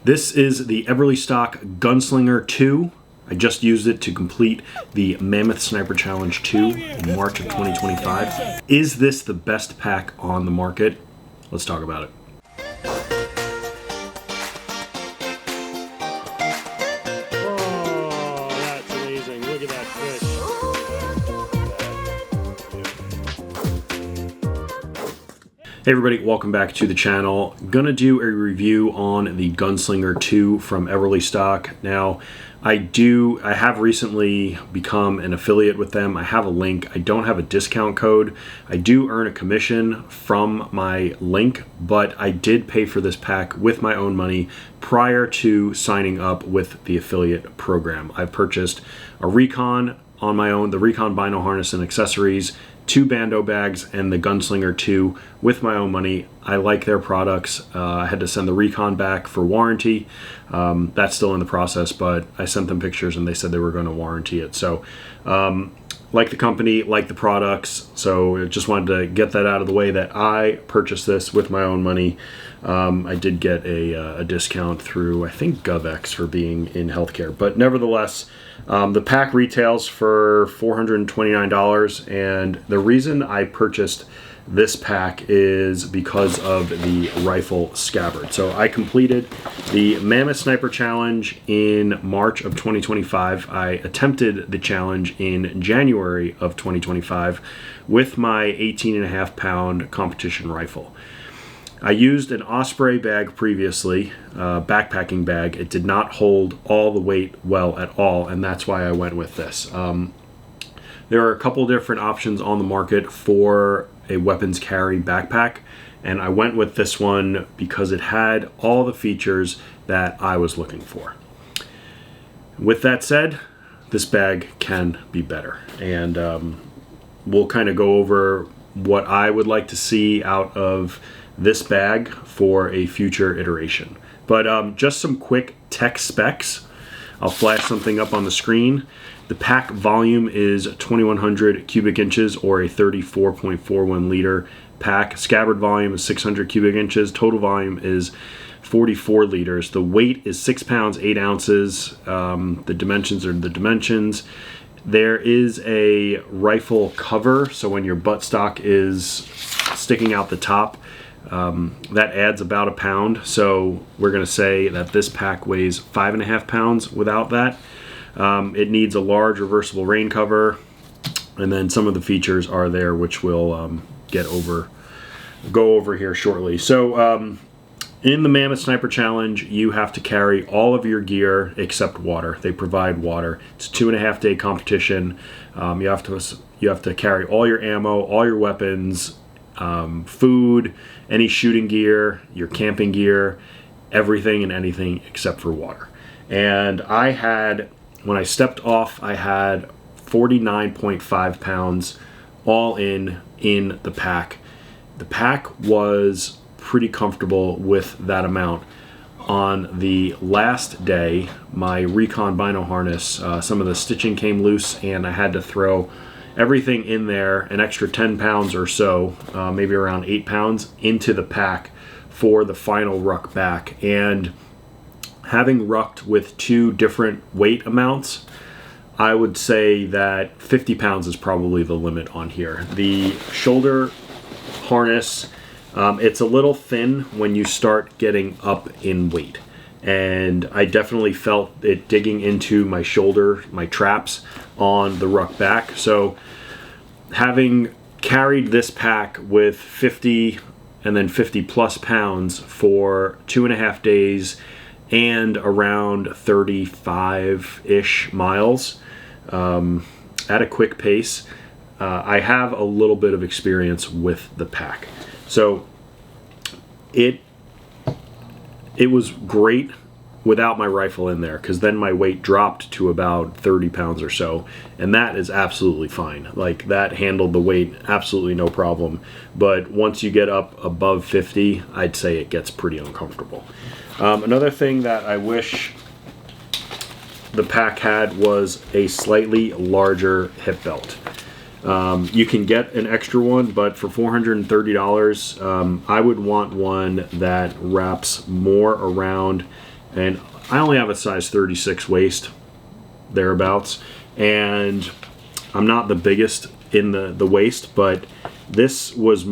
This is the Eberlestock Gunslinger 2. I just used it to complete the Mammoth Sniper Challenge 2 in March of 2025. Is this the best pack on the market? Let's talk about it. Oh, that's amazing. Look at that fish. Hey everybody, welcome back to the channel. Gonna do a review on the Gunslinger 2 from Eberlestock. Now, I have recently become an affiliate with them. I have a link. I don't have a discount code. I do earn a commission from my link, but I did pay for this pack with my own money prior to signing up with the affiliate program. I purchased a Recon on my own, the Recon Bino Harness and Accessories, 2 Bando bags, and the Gunslinger 2 with my own money. I like their products. I had to send the Recon back for warranty. That's still in the process, but I sent them pictures and they said they were going to warranty it. So, like the company, like the products. So I just wanted to get that out of the way that I purchased this with my own money. I did get a discount through, I think, GovX for being in healthcare. But nevertheless, the pack retails for $429, and the reason I purchased this pack is because of the rifle scabbard. So I completed the Mammoth Sniper Challenge in March of 2025. I attempted the challenge in January of 2025 with my 18.5 pound competition rifle. I used an Osprey bag previously, backpacking bag. It did not hold all the weight well at all, and that's why I went with this. There are a couple different options on the market for a weapons carry backpack, and I went with this one because it had all the features that I was looking for. With that said, this bag can be better, and we'll kind of go over what I would like to see out of this bag for a future iteration. But just some quick tech specs. I'll flash something up on the screen. The pack volume is 2100 cubic inches, or a 34.41 liter pack. Scabbard volume is 600 cubic inches. Total volume is 44 liters. The weight is 6 pounds 8 ounces. The dimensions are the dimensions. There is a rifle cover, so when your buttstock is sticking out the top, that adds about a pound. So we're going to say that this pack weighs 5.5 pounds without that. It needs a large reversible rain cover, and then some of the features are there, which we'll go over here shortly. So in the Mammoth Sniper Challenge, you have to carry all of your gear except water. They provide water. It's a 2.5-day competition. You have to carry all your ammo, all your weapons, food, any shooting gear, your camping gear, everything and anything except for water. And when I stepped off, I had 49.5 pounds all in the pack. The pack was pretty comfortable with that amount. On the last day, my Recon Bino Harness, some of the stitching came loose, and I had to throw everything in there, an extra 10 pounds or so, maybe around 8 pounds, into the pack for the final ruck back. And having rucked with 2 different weight amounts, I would say that 50 pounds is probably the limit on here. The shoulder harness, it's a little thin when you start getting up in weight, and I definitely felt it digging into my shoulder, my traps on the ruck back. So having carried this pack with 50 and then 50 plus pounds for 2.5 days and around 35-ish miles at a quick pace, I have a little bit of experience with the pack. So it was great without my rifle in there, because then my weight dropped to about 30 pounds or so, and that is absolutely fine. Like, that handled the weight absolutely no problem. But once you get up above 50, I'd say it gets pretty uncomfortable. Another thing that I wish the pack had was a slightly larger hip belt. You can get an extra one, but for $430, I would want one that wraps more around and I only have a size 36 waist, thereabouts, and I'm not the biggest in the waist, but this was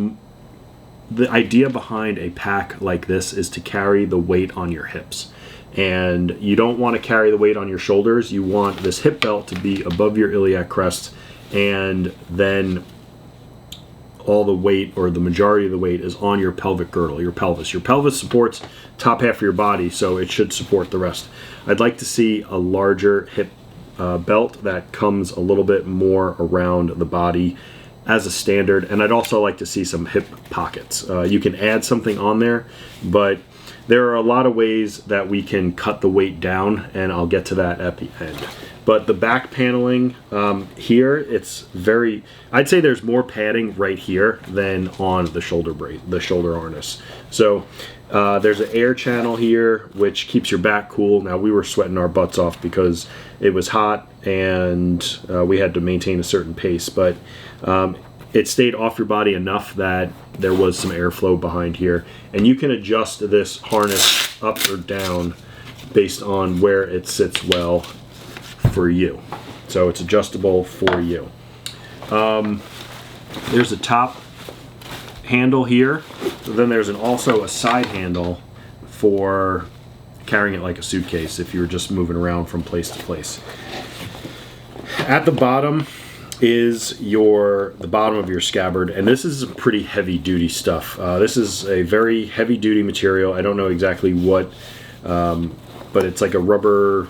the idea behind a pack like this is to carry the weight on your hips. And you don't want to carry the weight on your shoulders. You want this hip belt to be above your iliac crest, and then all the weight, or the majority of the weight, is on your pelvic girdle, your pelvis. Your pelvis supports top half of your body, so it should support the rest. I'd like to see a larger hip belt that comes a little bit more around the body as a standard, and I'd also like to see some hip pockets. You can add something on there, but there are a lot of ways that we can cut the weight down, and I'll get to that at the end. But the back paneling here, it's very, I'd say there's more padding right here than on the shoulder harness. So there's an air channel here, which keeps your back cool. Now, we were sweating our butts off because it was hot, and we had to maintain a certain pace, but it stayed off your body enough that there was some airflow behind here, and you can adjust this harness up or down based on where it sits well for you. So it's adjustable for you. There's a top handle here, then there's also a side handle for carrying it like a suitcase if you're just moving around from place to place. At the bottom is the bottom of your scabbard, and this is pretty heavy duty stuff. This is a very heavy duty material. I don't know exactly what, but it's like a rubber,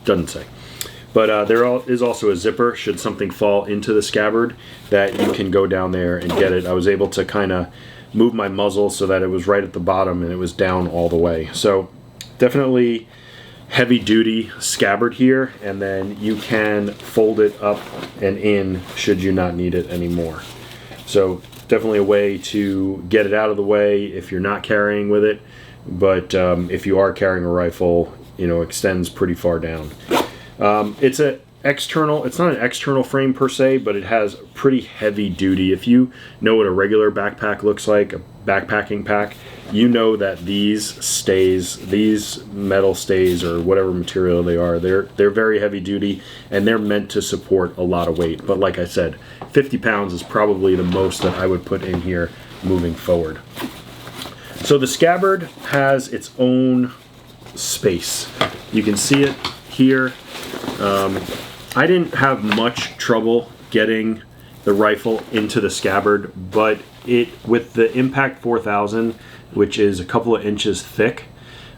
doesn't say. But there is also a zipper should something fall into the scabbard that you can go down there and get it. I was able to kind of move my muzzle so that it was right at the bottom and it was down all the way. So definitely heavy duty scabbard here, and then you can fold it up and in should you not need it anymore. So definitely a way to get it out of the way if you're not carrying with it, but if you are carrying a rifle, you know, extends pretty far down. It's not an external frame per se, but it has pretty heavy duty. If you know what a regular backpack looks like, a backpacking pack, you know that these metal stays or whatever material they are, they're very heavy duty, and they're meant to support a lot of weight. But like I said, 50 pounds is probably the most that I would put in here moving forward. So the scabbard has its own space. You can see it here. I didn't have much trouble getting the rifle into the scabbard, but with the Impact 4000, which is a couple of inches thick,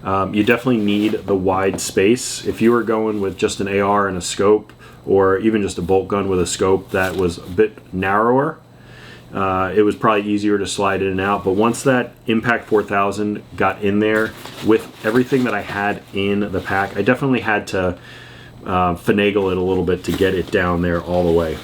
you definitely need the wide space. If you were going with just an AR and a scope, or even just a bolt gun with a scope that was a bit narrower, it was probably easier to slide in and out. But once that Impact 4000 got in there with everything that I had in the pack, I definitely had to finagle it a little bit to get it down there all the way.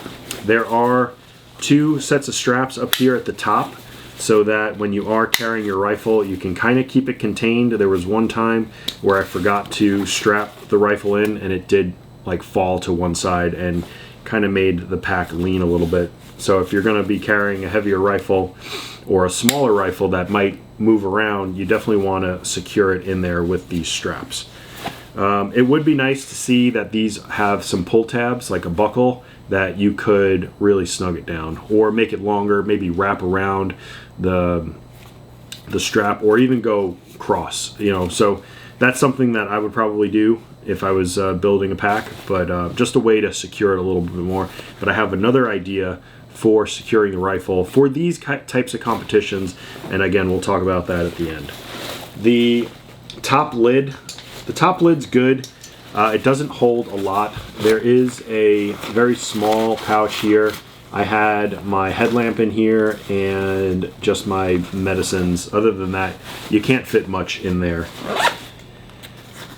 There are two sets of straps up here at the top, so that when you are carrying your rifle, you can kind of keep it contained. There was one time where I forgot to strap the rifle in, and it did like fall to one side and kind of made the pack lean a little bit. So if you're going to be carrying a heavier rifle or a smaller rifle that might move around, you definitely want to secure it in there with these straps. It would be nice to see that these have some pull tabs, like a buckle, that you could really snug it down, or make it longer, maybe wrap around the strap, or even go cross, you know. So that's something that I would probably do if I was building a pack, but just a way to secure it a little bit more. But I have another idea for securing the rifle for these types of competitions, and again, we'll talk about that at the end. The top lid's good. It doesn't hold a lot. There is a very small pouch here. I had my headlamp in here and just my medicines. Other than that, you can't fit much in there.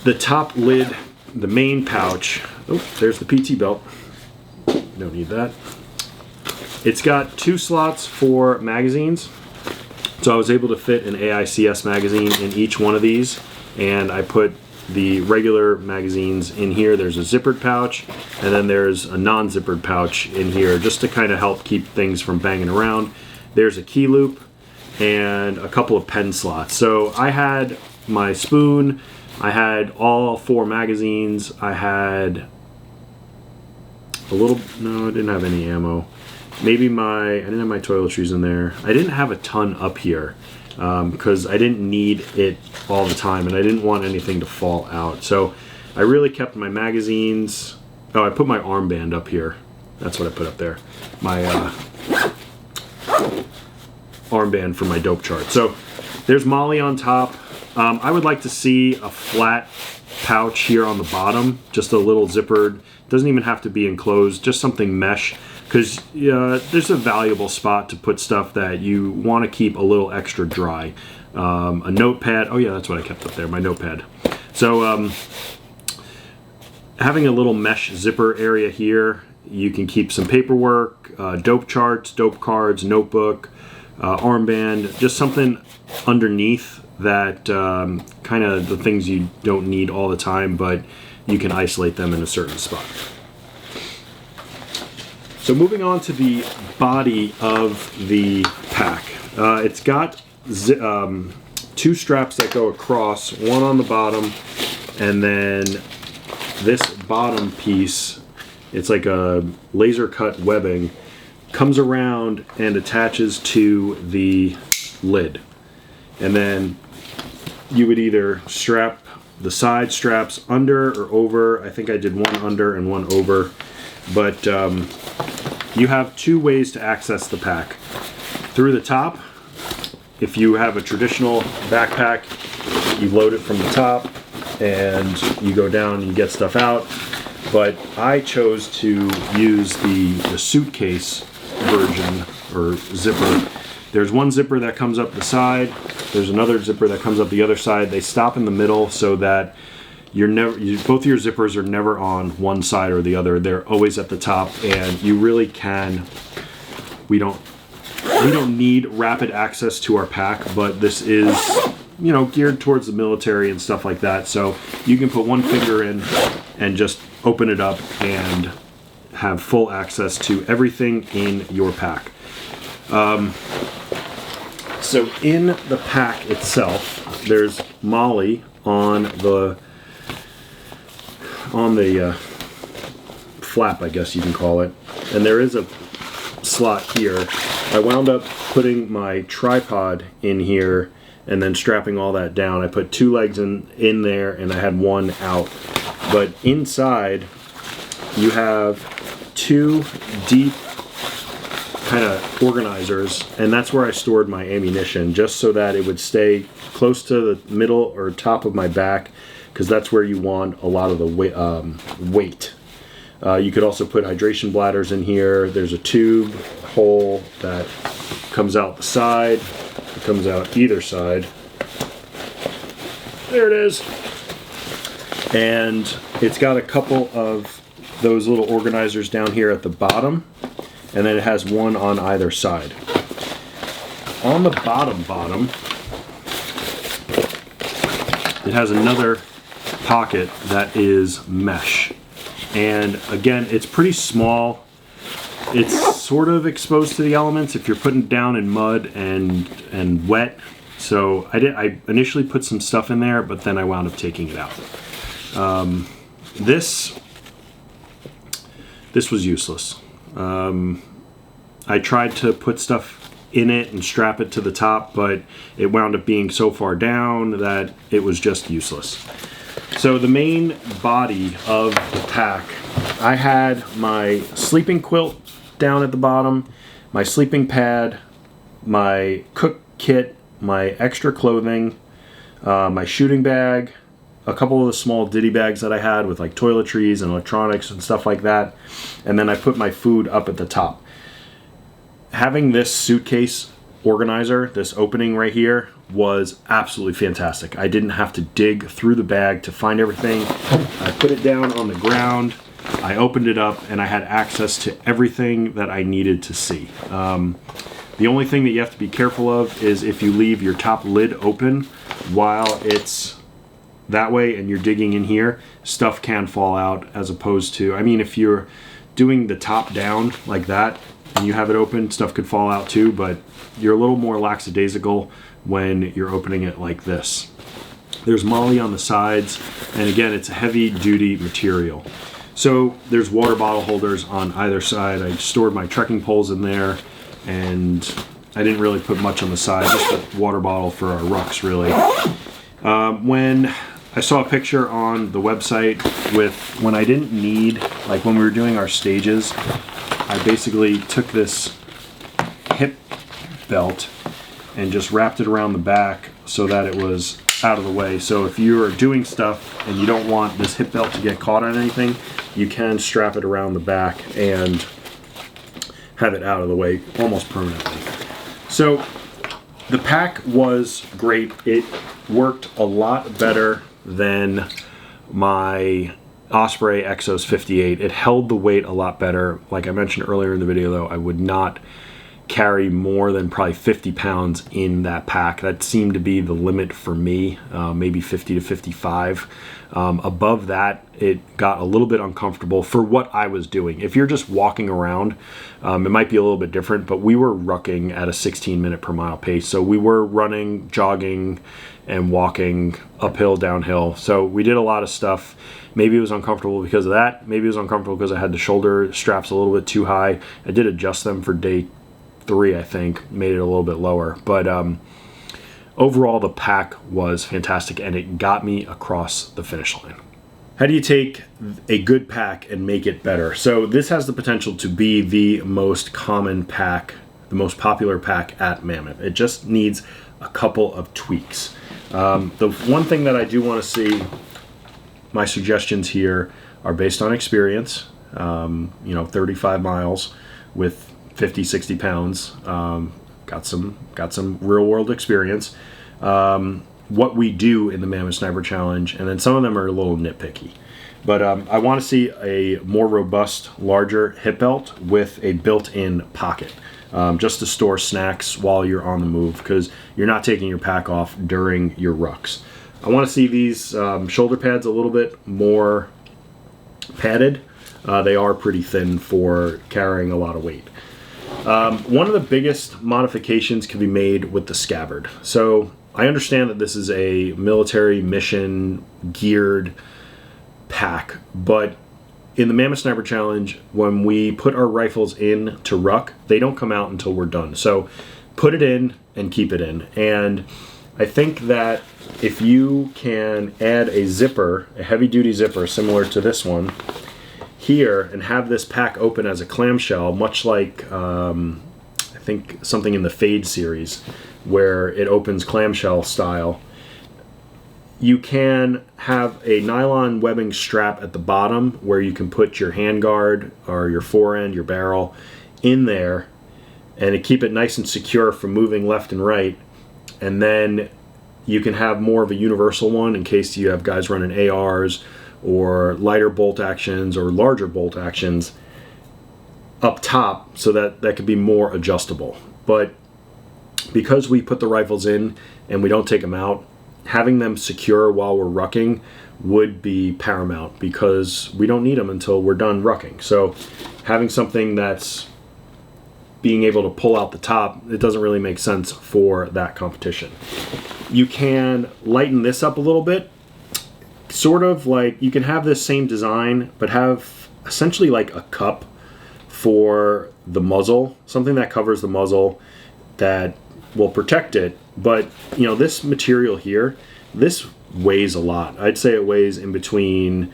The top lid, the main pouch, oh, there's the PT belt. Don't need that. It's got two slots for magazines. So I was able to fit an AICS magazine in each one of these, and I put the regular magazines in here. There's a zippered pouch, and then there's a non-zippered pouch in here just to kind of help keep things from banging around. There's a key loop, and a couple of pen slots. So I had my spoon, I had all 4 magazines, I had a little, no, I didn't have any ammo. Maybe I didn't have my toiletries in there. I didn't have a ton up here because I didn't need it all the time and I didn't want anything to fall out. So I really kept my magazines. Oh, I put my armband up here. That's what I put up there. My armband for my dope chart. So there's Molly on top. I would like to see a flat pouch here on the bottom, just a little zippered. Doesn't even have to be enclosed, just something mesh, because there's a valuable spot to put stuff that you want to keep a little extra dry. A notepad. Oh yeah, that's what I kept up there, my notepad. So having a little mesh zipper area here, you can keep some paperwork, dope charts, dope cards, notebook, armband, just something underneath that, kind of the things you don't need all the time, but you can isolate them in a certain spot. So moving on to the body of the pack. It's got 2 straps that go across, one on the bottom, and then this bottom piece, it's like a laser cut webbing, comes around and attaches to the lid. And then you would either strap the side straps under or over. I think I did one under and one over. But you have 2 ways to access the pack. Through the top, if you have a traditional backpack, you load it from the top and you go down and you get stuff out. But I chose to use the suitcase version or zipper. There's one zipper that comes up the side. There's another zipper that comes up the other side. They stop in the middle so that both of your zippers are never on one side or the other. They're always at the top, and you really can. We don't need rapid access to our pack, but this is, geared towards the military and stuff like that. So you can put one finger in and just open it up and have full access to everything in your pack. So in the pack itself, there's Molly on the flap, I guess you can call it, and there is a slot here. I wound up putting my tripod in here and then strapping all that down. I put 2 legs in there and I had one out. But inside you have 2 deep kind of organizers, and that's where I stored my ammunition, just so that it would stay close to the middle or top of my back, because that's where you want a lot of the weight. You could also put hydration bladders in here. There's a tube hole that comes out the side. It comes out either side. There it is. And it's got a couple of those little organizers down here at the bottom, and then it has one on either side. On the bottom, it has another pocket that is mesh. And again, it's pretty small. It's sort of exposed to the elements if you're putting it down in mud and wet. So I initially put some stuff in there, but then I wound up taking it out. This was useless. I tried to put stuff in it and strap it to the top, but it wound up being so far down that it was just useless. So the main body of the pack, I had my sleeping quilt down at the bottom, my sleeping pad, my cook kit, my extra clothing, my shooting bag, a couple of the small ditty bags that I had with like toiletries and electronics and stuff like that, and then I put my food up at the top. Having this suitcase organizer, this opening right here, was absolutely fantastic. I didn't have to dig through the bag to find everything. I put it down on the ground, I opened it up, and I had access to everything that I needed to see. The only thing that you have to be careful of is if you leave your top lid open while it's that way and you're digging in here, stuff can fall out, as opposed to, I mean, if you're doing the top down like that and you have it open, stuff could fall out too, but you're a little more lackadaisical when you're opening it like this. There's MOLLE on the sides, and again, it's a heavy duty material. So there's water bottle holders on either side. I stored my trekking poles in there, and I didn't really put much on the side, just a water bottle for our rucks, really. When I saw a picture on the website with when I didn't need, like when we were doing our stages, I basically took this hip belt and just wrapped it around the back so that it was out of the way. So if you are doing stuff and you don't want this hip belt to get caught on anything, you can strap it around the back and have it out of the way almost permanently. So the pack was great. It worked a lot better than my Osprey Exos 58. It held the weight a lot better. Like I mentioned earlier in the video though, I would not carry more than probably 50 pounds in that pack. That seemed to be the limit for me, maybe 50 to 55. Above that, it got a little bit uncomfortable for what I was doing. If you're just walking around, it might be a little bit different, but we were rucking at a 16 minute per mile pace. So we were running, jogging, and walking uphill, downhill. So we did a lot of stuff. Maybe it was uncomfortable because of that. Maybe it was uncomfortable because I had the shoulder straps a little bit too high. I did adjust them for day 3, I think, made it a little bit lower. But overall, the pack was fantastic, and it got me across the finish line. How do you take a good pack and make it better? So this has the potential to be the most common pack, the most popular pack at Mammoth. It just needs a couple of tweaks. The one thing that I do want to see, my suggestions here are based on experience. 35 miles with 50, 60 pounds. Got some real world experience. What we do in the Mammoth Sniper Challenge, and then some of them are a little nitpicky. But I want to see a more robust, larger hip belt with a built-in pocket, just to store snacks while you're on the move, because you're not taking your pack off during your rucks. I want to see these shoulder pads a little bit more padded. They are pretty thin for carrying a lot of weight. One of the biggest modifications can be made with the scabbard. So I understand that this is a military mission geared pack, but in the Mammoth Sniper Challenge, when we put our rifles in to ruck, they don't come out until we're done. So put it in and keep it in. And I think that if you can add a zipper, a heavy duty zipper similar to this one here, and have this pack open as a clamshell, much like I think something in the Fade series where it opens clamshell style, you can have a nylon webbing strap at the bottom where you can put your handguard or your forend, your barrel in there, and to keep it nice and secure from moving left and right. And then you can have more of a universal one in case you have guys running ARs or lighter bolt actions or larger bolt actions up top, so that that could be more adjustable. But because we put the rifles in and we don't take them out, having them secure while we're rucking would be paramount, because we don't need them until we're done rucking. So having something that's being able to pull out the top, it doesn't really make sense for that competition. You can lighten this up a little bit, sort of like you can have this same design but have essentially like a cup for the muzzle, something that covers the muzzle that will protect it. But you know, this material here, this weighs a lot. I'd say it weighs in between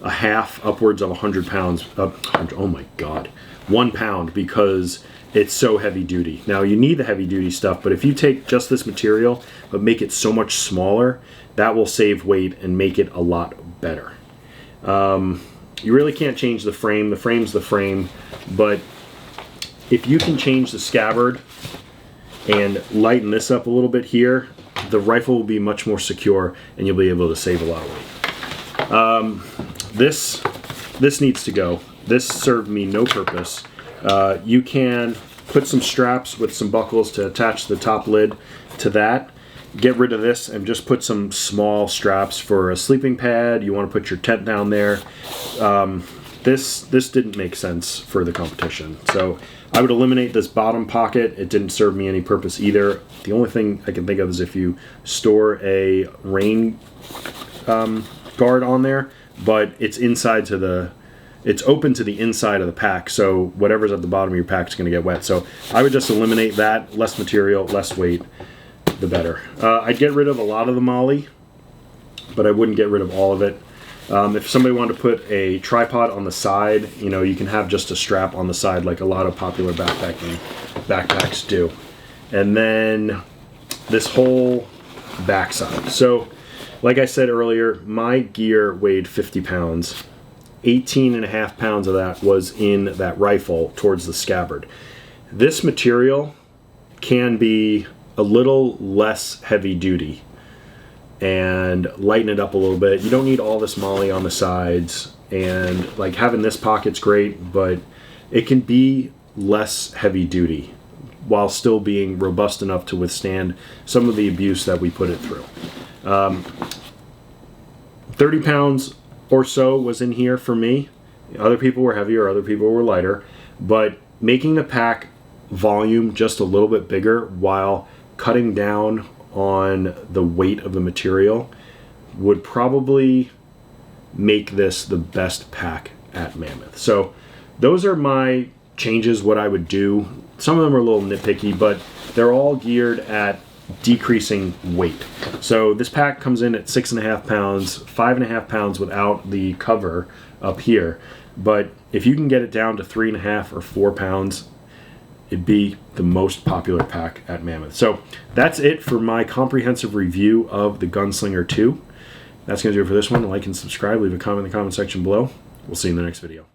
a half upwards of 100 pounds. Oh my god, 1 pound, because it's so heavy duty. Now you need the heavy duty stuff, but if you take just this material but make it so much smaller, that will save weight and make it a lot better. You really can't change the frame. The frame's the frame, but if you can change the scabbard and lighten this up a little bit here, the rifle will be much more secure and you'll be able to save a lot of weight. This needs to go. This served me no purpose. You can put some straps with some buckles to attach the top lid to that. Get rid of this and just put some small straps for a sleeping pad. You want to put your tent down there. this didn't make sense for the competition. So I would eliminate this bottom pocket. It didn't serve me any purpose either. The only thing I can think of is if you store a rain guard on there, but it's inside to the, it's open to the inside of the pack, so whatever's at the bottom of your pack is going to get wet. So I would just eliminate that. Less material, less weight, the better. I'd get rid of a lot of the MOLLE, but I wouldn't get rid of all of it. If somebody wanted to put a tripod on the side, you know, you can have just a strap on the side like a lot of popular backpacks do. And then this whole backside. So like I said earlier, my gear weighed 50 pounds. 18.5 pounds of that was in that rifle towards the scabbard. This material can be a little less heavy duty and lighten it up a little bit. You don't need all this MOLLE on the sides, and like having this pocket's great, but it can be less heavy duty while still being robust enough to withstand some of the abuse that we put it through. 30 pounds or so was in here for me. Other people were heavier, other people were lighter, but making the pack volume just a little bit bigger while cutting down on the weight of the material would probably make this the best pack at Mammoth. So those are my changes, what I would do. Some of them are a little nitpicky, but they're all geared at decreasing weight. So this pack comes in at 6.5 pounds, 5.5 pounds without the cover up here. But if you can get it down to 3.5 or 4 pounds, it'd be the most popular pack at Mammoth. So that's it for my comprehensive review of the Gunslinger 2. That's going to do it for this one. Like and subscribe. Leave a comment in the comment section below. We'll see you in the next video.